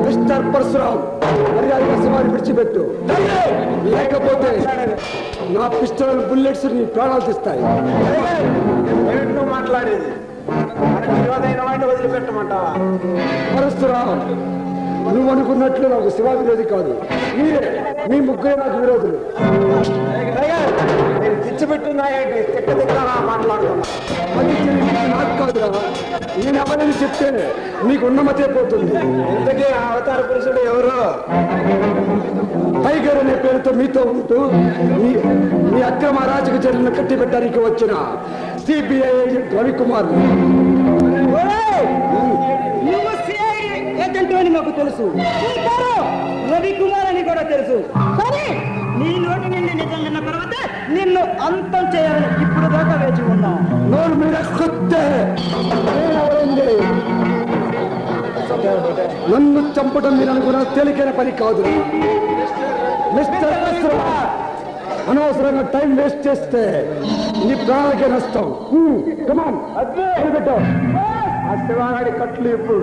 Mister Parashuram, మర్యాదగా శివాన్ని విడిచిపెట్టు, లేకపోతే నా పిస్టల్ బుల్లెట్స్ నీ ప్రాణాలు తీస్తాయి. మాట్లాడేది విరోధైన వాడిని వదిలిపెట్టమంటావా? పరశురామ్, నువ్వు అనుకున్నట్లు నాకు శివ విరోధి కాదు, మీరే మీ ముగ్గురే నాకు విరోధులు. నేను తెచ్చిపెట్టున్నాయండి, తిక్కదిక్కలా మాట్లాడుతున్నా. అది నాకు కాదురా, నేను ఎవరని చెప్తే నీకు ఉన్నమతే పోతుంది. ఇంతకీ అవతార పురుషుడు ఎవరు? టైగర్ అనే పేరుతో మీతో ఉంటూ మీ అక్రమ అరాచక చర్యలను కట్టిపెట్టడానికి వచ్చిన సిబిఐ ఏజెంట్ రవికుమార్. ఏజెంట్ అని మాకు తెలుసు, రవికుమార్ అని కూడా తెలుసు. కానీ నీ నోటి నుండి నిజం విన్న తర్వాత నిన్ను అంతం చేయాలని ఇప్పుడు దాకా వేచి ఉన్నాం. నోరు మీద కొత్తే నన్ను చంపడం మీరు అనుకున్న తేలికైన పని కాదు. మిస్టర్ అనవసరంగా టైం వేస్ట్ చేస్తే నీ ప్రాణాలకే నష్టం. కమాన్, పెట్టావు ఆ శివానాడి కట్లు ఇప్పుడు.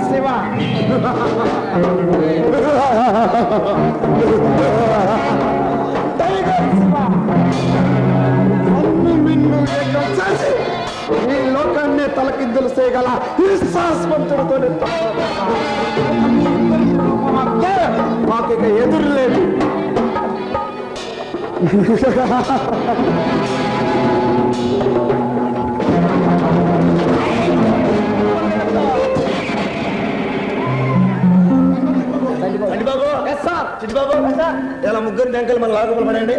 శివ ఈ లోకాన్ని తలకిందులు చేయగల విశ్వాసవంతుడితో మాకు ఇక ఎదురు లేదు. చిట్టిబాబు, ఇలా ముగ్గురు టెంకలు మన లాగలు పడండి.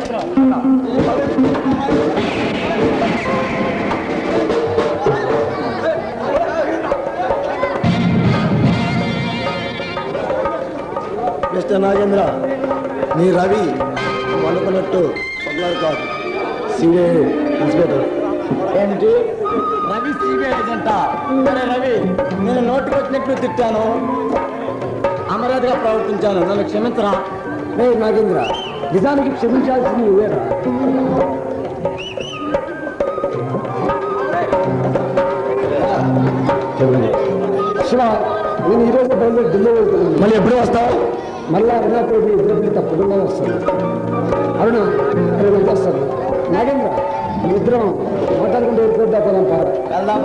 మిస్టర్ నాగేంద్ర, నీ రవి అనుకున్నట్టు సొంతారు కాదు, సిబిఐ ఇన్స్పెక్టర్. ఏంటి రవి సిబిఐ ఏజెంట? రవి, నేను నోటికి వచ్చినట్లు తిట్టాను, అమర్యాదగా ప్రవర్తించాను, నన్ను క్షమించరా? నాగేంద్ర, నిజానికి క్షమించాల్సింది నువ్వేరా. శివ, నేను ఈరోజు బయలుదేరి ఢిల్లీ వెళ్తున్నాను. మళ్ళీ ఎప్పుడు వస్తావు? మళ్ళా అరుణాపూర్ ఇద్దరు తప్పకుండా వస్తాను. అరుణ ఇక్కడ వస్తాను. నాగేంద్ర, మీ ఇద్దరం మాట్లాడుకుంటూ వెళ్ళిపోద్దా పదం. వెళ్దాం.